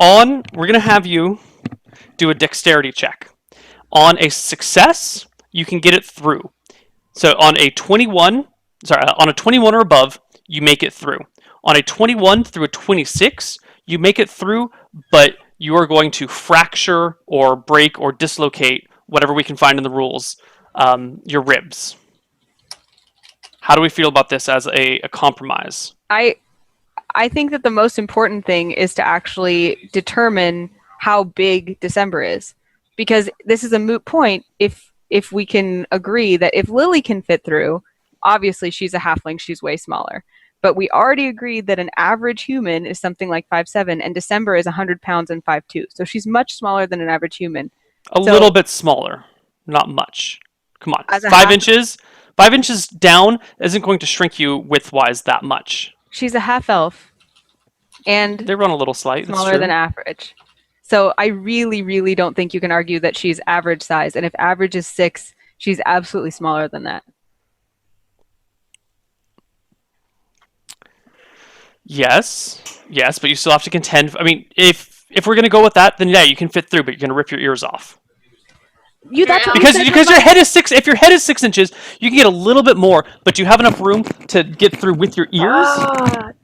We're going to have you do a dexterity check. On a success, you can get it through. So on a 21 or above, you make it through. On a 21 through a 26, you make it through, but you are going to fracture or break or dislocate, whatever we can find in the rules, your ribs. How do we feel about this as a compromise? I think that the most important thing is to actually determine how big December is, because this is a moot point if we can agree that if Lily can fit through, obviously she's a halfling, she's way smaller. But we already agreed that an average human is something like 5'7", and December is 100 pounds and 5'2". So she's much smaller than an average human. A little bit smaller, not much. Come on, As a 5 inches. 5 inches down isn't going to shrink you widthwise that much. She's a half elf, and they run a little slight. Smaller than average. So I really, really don't think you can argue that she's average size. And if average is 6, she's absolutely smaller than that. Yes, but you still have to contend. I mean, if we're gonna go with that, then yeah, you can fit through, but you're gonna rip your ears off. Because your head is 6. If your head is 6 inches, you can get a little bit more, but do you have enough room to get through with your ears?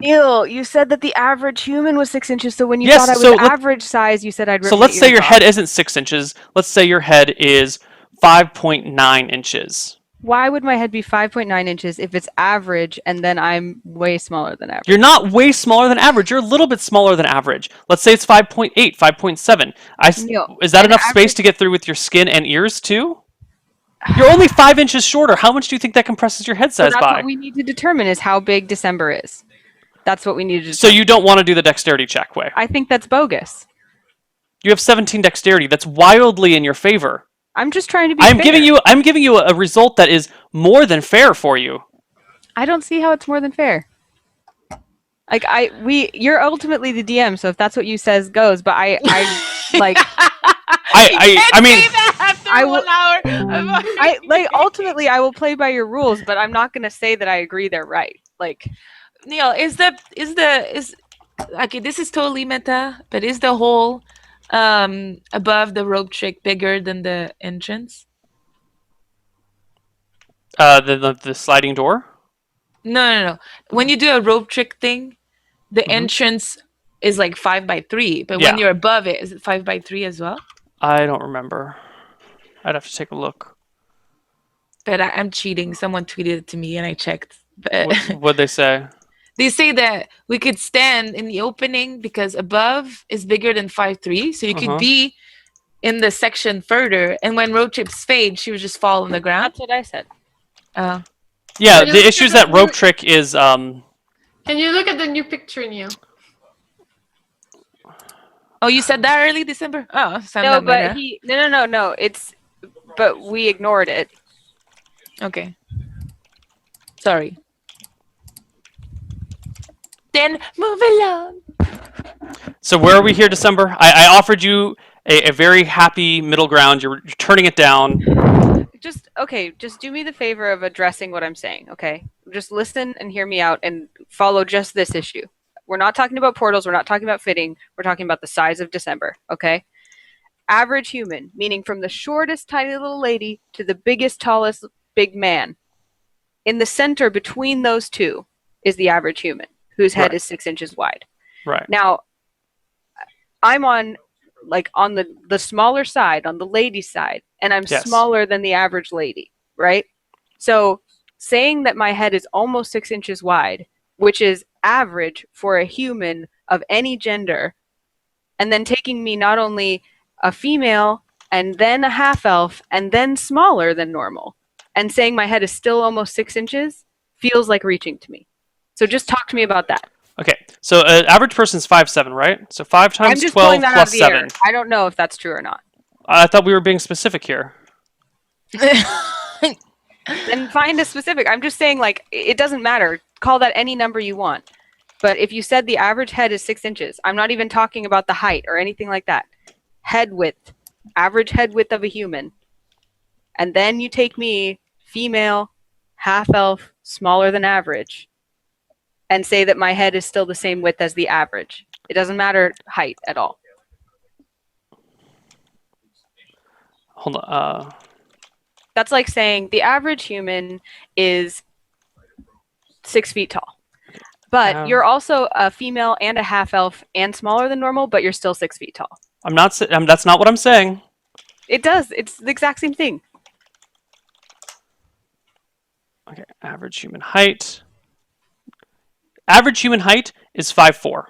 Neal, you said that the average human was 6 inches. So when you thought I was average size, you said I'd rip. So let's say your head isn't 6 inches. Let's say your head is 5.9 inches. Why would my head be 5.9 inches if it's average and then I'm way smaller than average? You're not way smaller than average. You're a little bit smaller than average. Let's say it's 5.8, 5.7. Is that enough space to get through with your skin and ears too? You're only 5 inches shorter. How much do you think that compresses your head size by? That's what we need to determine is how big December is. That's what we need to determine. So you don't want to do the dexterity check way? I think that's bogus. You have 17 dexterity. That's wildly in your favor. I'm just trying to be fair. I'm giving you a result that is more than fair for you. I don't see how it's more than fair. You're ultimately the DM, so if that's what you says goes. But I ultimately I will play by your rules, but I'm not gonna say that I agree they're right. Like, Neal, is okay, this is totally meta, but is the hole above the rope trick bigger than the entrance? The sliding door? No. When you do a rope trick thing, the entrance is like 5x3, but when you're above it, is it 5x3 as well? I don't remember. I'd have to take a look. But I'm cheating. Someone tweeted it to me and I checked. But what'd they say? They say that we could stand in the opening because above is bigger than 5'3", so you could be in the section further, and when rope trips fade, she would just fall on the ground. That's what I said. Yeah, the issue is that rope trick is... Can you look at the new picture, Neal? Oh, you said that early December? Oh, no, but no. But we ignored it. Okay. Sorry. Then move along. So where are we here, December? I offered you a very happy middle ground. You're turning it down. Just do me the favor of addressing what I'm saying, okay? Just listen and hear me out and follow just this issue. We're not talking about portals. We're not talking about fitting. We're talking about the size of December, okay? Average human, meaning from the shortest tiny little lady to the biggest, tallest big man. In the center between those two is the average human, whose head is 6 inches wide. Right. Now, I'm on the smaller side, on the lady's side, and I'm smaller than the average lady, right? So saying that my head is almost 6 inches wide, which is average for a human of any gender, and then taking me not only a female and then a half elf and then smaller than normal, and saying my head is still almost 6 inches feels like reaching to me. So just talk to me about that. Okay, so an average person's 5'7", right? So 5 times 12 plus 7. Air. I don't know if that's true or not. I thought we were being specific here. Then find a specific. I'm just saying, it doesn't matter. Call that any number you want. But if you said the average head is 6 inches, I'm not even talking about the height or anything like that. Head width. Average head width of a human. And then you take me, female, half elf, smaller than average, and say that my head is still the same width as the average. It doesn't matter height at all. hold on. That's like saying the average human is 6 feet tall. But you're also a female and a half elf and smaller than normal, but you're still 6 feet tall. That's not what I'm saying. It does. It's the exact same thing. Okay, average human height. Average human height is 5'4".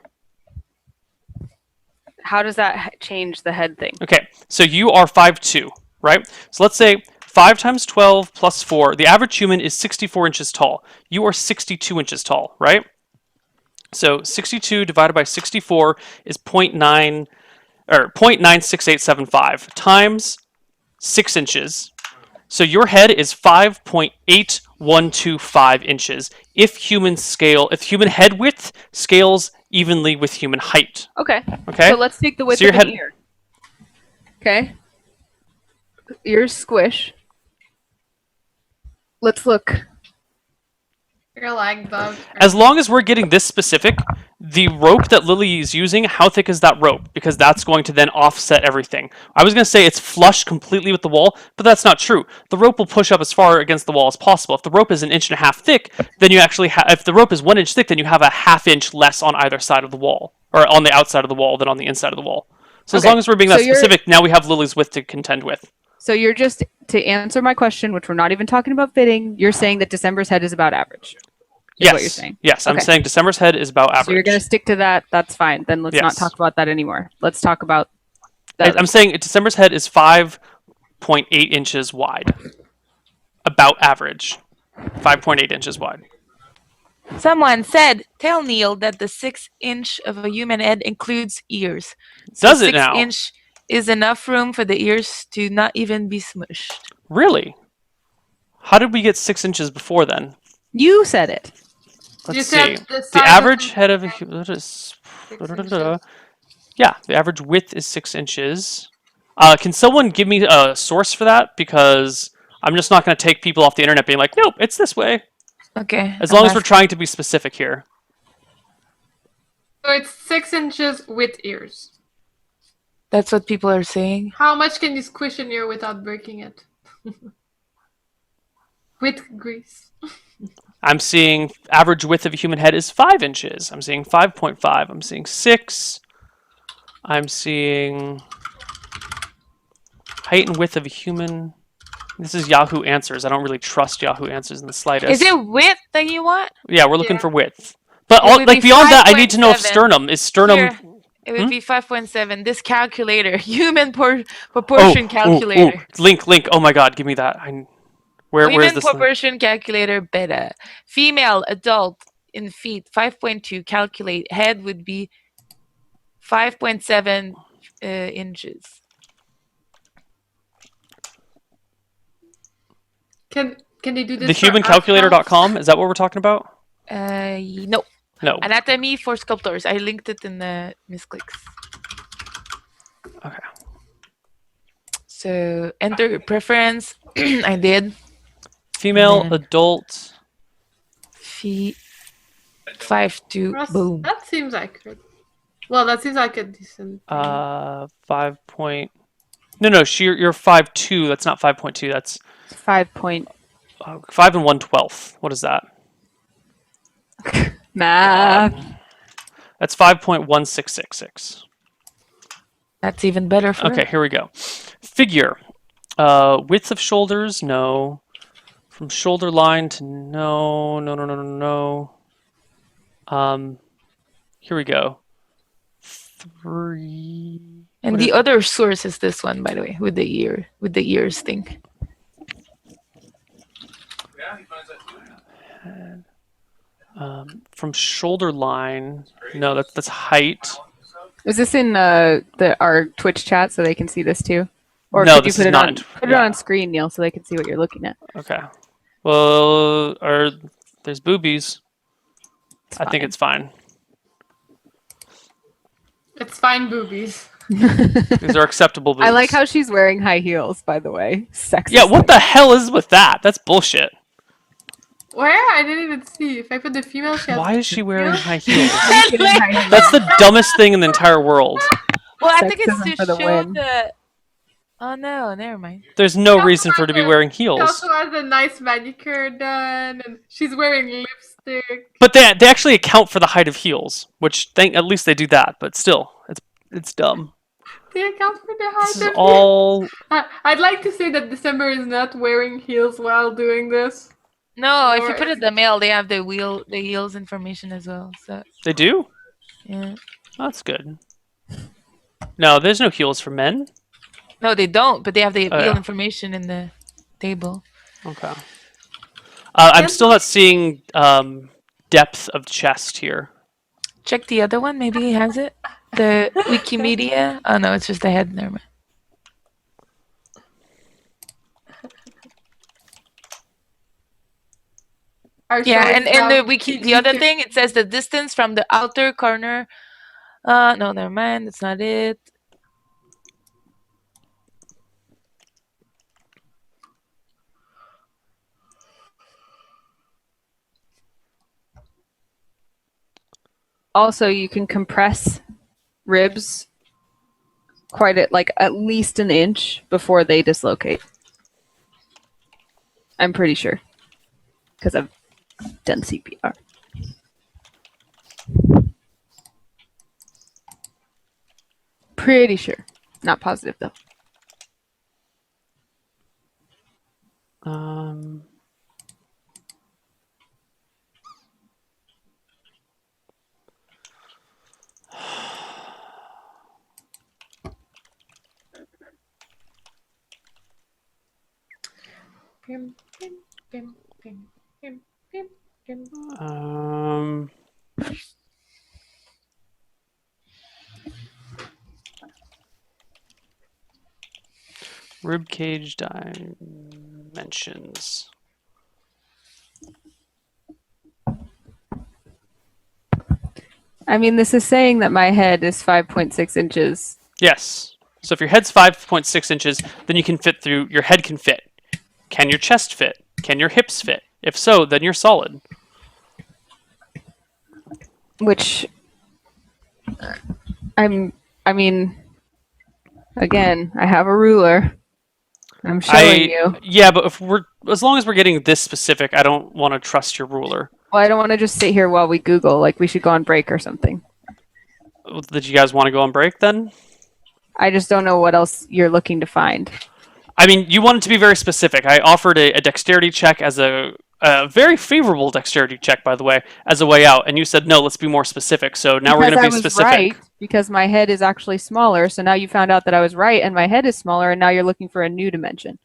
How does that change the head thing? Okay, so you are 5'2", right? So let's say 5 times 12 plus 4. The average human is 64 inches tall. You are 62 inches tall, right? So 62 divided by 64 is 0.96875 times 6 inches. So your head is 5.8125 inches if human head width scales evenly with human height. Okay. Okay. So let's take the width So your of an head- ear. Okay. Ears squish. Let's look. You're a lag bug. As long as we're getting this specific, the rope that Lily is using, how thick is that rope? Because that's going to then offset everything. I was going to say it's flush completely with the wall, but that's not true. The rope will push up as far against the wall as possible. If the rope is 1.5 inches thick, then you actually if the rope is 1 inch thick, then you have a 1/2 inch less on either side of the wall, or on the outside of the wall than on the inside of the wall. So as long as we're being that specific, now we have Lily's width to contend with. So you're just, to answer my question, which we're not even talking about fitting, you're saying that December's head is about average. Yes. What you're saying. Yes, I'm Okay. saying December's head is about average. So you're going to stick to that. That's fine. Then let's not Yes. talk about that anymore. Let's talk about I'm saying December's head is 5.8 inches wide. About average. 5.8 inches wide. Someone said, "Tell Neal that the 6-inch of a human head includes ears. Does it now? 6-inch is enough room for the ears to not even be smushed." Really? How did we get 6 inches before then? You said it. You Let's said see. the The size average of head of a human is... 6 inches. Yeah, the average width is 6 inches. Can someone give me a source for that? Because I'm just not going to take people off the internet being like, nope, it's this way. Okay. As long as we're trying to be specific here. So it's 6 inches with ears. That's what people are saying. How much can you squish an ear without breaking it? With grease. I'm seeing average width of a human head is 5 inches. I'm seeing 5.5. I'm seeing 6. I'm seeing height and width of a human. This is Yahoo Answers. I don't really trust Yahoo Answers in the slightest. Is it width that you want? Yeah, we're looking Yeah. for width. But It would be beyond that, I need to know if 5.7. sternum is sternum. Here, it would be 5.7. This calculator, human proportion calculator. Link. Oh my God, give me that. Where is Women this? Link? proportion calculator beta. Female adult in feet 5.2. Calculate head would be 5.7 inches. Can they do this? Thehumancalculator.com? Is that what we're talking about? No. No. Anatomy for sculptors. I linked it in the Misscliks. Okay. So enter your preference. I did. Female then- adult. Feet 5'2". Ross, Boom. that seems accurate. Well, that seems like a decent. 5 point. No. You're 5'2". That's not 5.2. That's 5 point 5 and 1/12. What is that? math. That's 5.1666. That's even better for Okay, her. here we go. Figure. Width of shoulders, no. From shoulder line to no. Here we go. 3. And what the is- other source is this one, by the way, with the ears thing. From shoulder line, no, that's height. Is this in our Twitch chat so they can see this too? Or No, could you this put is it not on in- put it on screen, Neil, so they can see what you're looking at? Okay. Well, there's boobies. I think fine. it's fine. It's fine, boobies. These are acceptable boobs. I like how she's wearing high heels, by the way. Sexy. Yeah, what the hell is with that? That's bullshit. Where? I didn't even see. If I put the female, she has Why is she wearing heels. high heels? That's That's the dumbest thing in the entire world. Well, I think it's Sexism to for the show win. Oh no, never mind. There's no reason for her to be wearing She heels. also has a nice manicure done, and she's wearing lipstick. But they actually account for the height of heels, which at least they do that. But still, it's dumb. They account for the height This is of all. I'd like to say that December is not wearing heels while doing this. No, if Or you put it is- the mail, they have the heels information as well. So They do? yeah. That's good. No, there's no heels for men. No, they don't, but they have the Oh, heel yeah. information in the table. Okay. I'm still not seeing depth of chest here. Check the other one. Maybe he has it. The Wikimedia. Oh no, it's just the head. Never mind. Yeah, and the other thing, it says the distance from the outer corner. No, never mind. That's not it. Also, you can compress ribs at least an inch before they dislocate. I'm pretty sure. Because I've done CPR. Pretty sure. Not positive though. Rib cage dimensions. I mean, this is saying that my head is 5.6 inches. Yes. So if your head's 5.6 inches, then you can fit through. Your head can fit. Can your chest fit? Can your hips fit? If so, then you're solid. Which, I mean, again, I have a ruler. I'm showing you. Yeah, but as long as we're getting this specific, I don't want to trust your ruler. Well, I don't want to just sit here while we Google. Like, we should go on break or something. Did you guys want to go on break then? I just don't know what else you're looking to find. I mean, you wanted to be very specific. I offered a dexterity check as a very favorable dexterity check, by the way, as a way out, and you said no. Let's be more specific. So now we're going to be specific. Right, because my head is actually smaller. So now you found out that I was right, and my head is smaller, and now you're looking for a new dimension.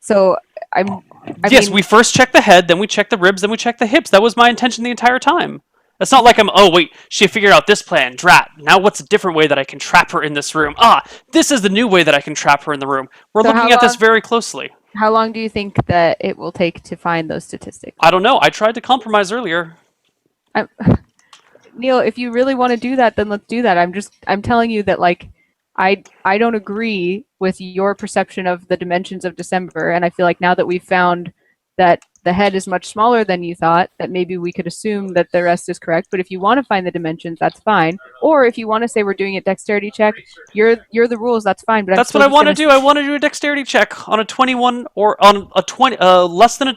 So Yes, we first check the head, then we check the ribs, then we check the hips. That was my intention the entire time. It's not like she figured out this plan. Drat. Now what's a different way that I can trap her in this room? This is the new way that I can trap her in the room. We're looking at this very closely. How long do you think that it will take to find those statistics? I don't know. I tried to compromise earlier. Neal, if you really want to do that, then let's do that. I'm telling you that, like, I don't agree with your perception of the dimensions of December, and I feel like now that we've found that the head is much smaller than you thought, that maybe we could assume that the rest is correct. But if you want to find the dimensions, that's fine. Or if you want to say we're doing a dexterity check, you're the rules, that's fine. But that's what I want to do. I want to do a dexterity check on a 21 or on a 20, less than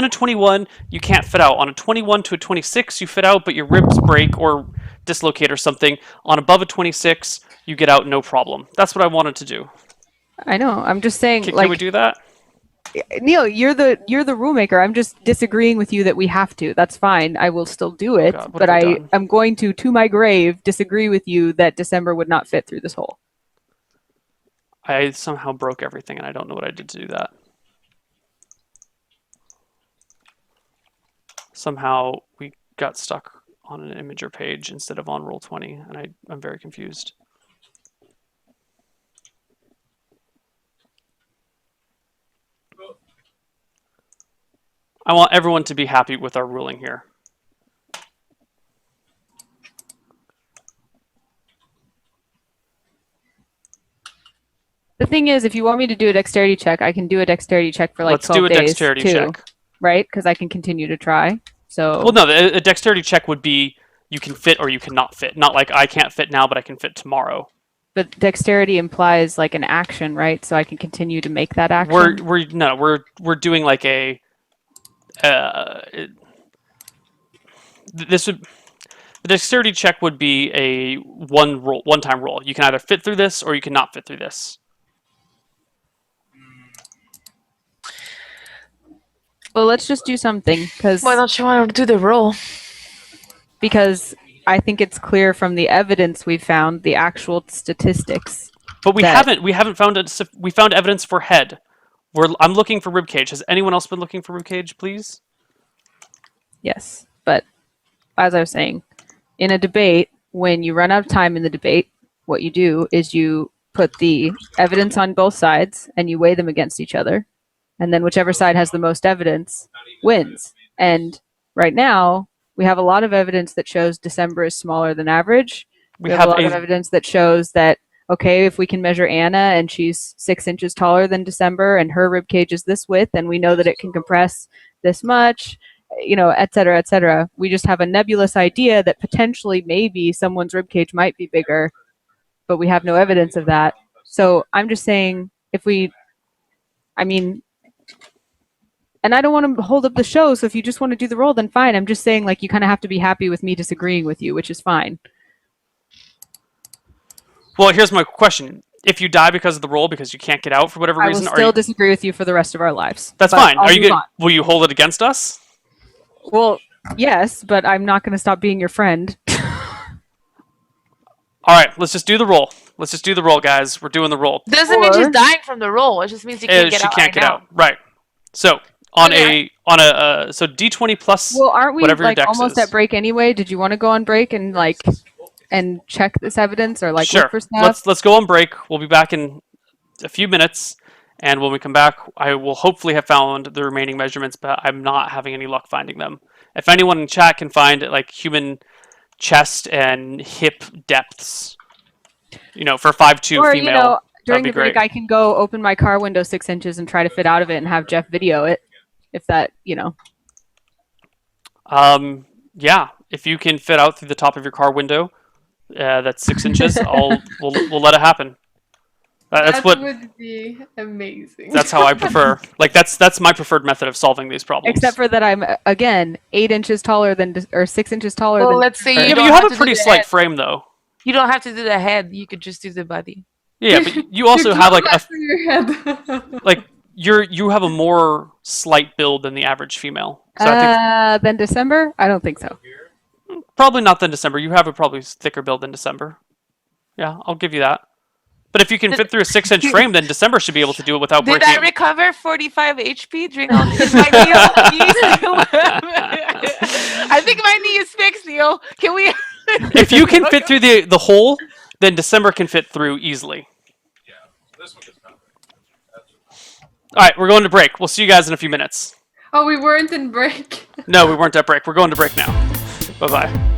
a 21. You can't fit out. On a 21 to a 26, you fit out, but your ribs break or dislocate or something. On above a 26, you get out no problem. That's what I wanted to do. I know. I'm just saying. Can we do that? Neal, you're the rule maker. I'm just disagreeing with you that we have to. That's fine. I will still do it, but I'm going to my grave, disagree with you that December would not fit through this hole. I somehow broke everything, and I don't know what I did to do that. Somehow we got stuck on an imager page instead of on Roll20, and I'm very confused. I want everyone to be happy with our ruling here. The thing is, if you want me to do a dexterity check, I can do a dexterity check for like Let's 12 days. Let's do a dexterity check. Right? Because I can continue to try. So. Well, no, a dexterity check would be you can fit or you cannot fit. Not like I can't fit now, but I can fit tomorrow. But dexterity implies like an action, right? So I can continue to make that action. We're doing like a this would the dexterity check would be a one time roll. You can either fit through this or you can not fit through this. Well, let's just do something because Why don't you want to do the roll? Because I think it's clear from the evidence we found, the actual statistics. But we haven't found it. We found evidence for head. I'm looking for ribcage. Has anyone else been looking for ribcage, please? Yes, but as I was saying, in a debate, when you run out of time in the debate, what you do is you put the evidence on both sides and you weigh them against each other. And then whichever side has the most evidence wins. And right now, we have a lot of evidence that shows December is smaller than average. We have a lot of evidence that shows that, okay, if we can measure Anna and she's 6 inches taller than December and her rib cage is this width and we know that it can compress this much, et cetera, et cetera. We just have a nebulous idea that potentially maybe someone's rib cage might be bigger, but we have no evidence of that. So I'm just saying and I don't want to hold up the show, so if you just want to do the roll, then fine. I'm just saying, you kind of have to be happy with me disagreeing with you, which is fine. Well, here's my question. If you die because of the roll, because you can't get out for whatever reason... I will still disagree with you for the rest of our lives. That's fine. Will you hold it against us? Well, yes, but I'm not going to stop being your friend. All right, let's just do the roll. Let's just do the roll, guys. We're doing the roll. Doesn't mean she's dying from the roll. It just means she can't get out. Right. So... so D20 plus aren't we whatever your dex almost is. at break anyway? Did you want to go on break and and check this evidence or sure. Look for stuff? Let's go on break. We'll be back in a few minutes, and when we come back, I will hopefully have found the remaining measurements, but I'm not having any luck finding them. If anyone in chat can find human chest and hip depths, for 5'2" female, during the break, I can go open my car window 6 inches and try to fit out of it and have Jeff video it. If that, Yeah, if you can fit out through the top of your car window, that's 6 inches. We'll let it happen. That would be amazing. That's how I prefer. That's my preferred method of solving these problems. Except for that, I'm again 8 inches taller or 6 inches taller than. Let's say you have a pretty slight frame, though. You don't have to do the head. You could just do the body. Yeah, but you also have your head. You have a more slight build than the average female. So than December? I don't think so. Probably not than December. You have a probably thicker build than December. Yeah, I'll give you that. But if you can fit through a 6-inch frame, then December should be able to do it without breaking. Did I recover 45 HP during all this? I think my knee is fixed, Neal. Can we? If you can fit through the hole, then December can fit through easily. Yeah, this one gets covered. All right, we're going to break. We'll see you guys in a few minutes. Oh, we weren't in break. No, we weren't at break. We're going to break now. Bye-bye.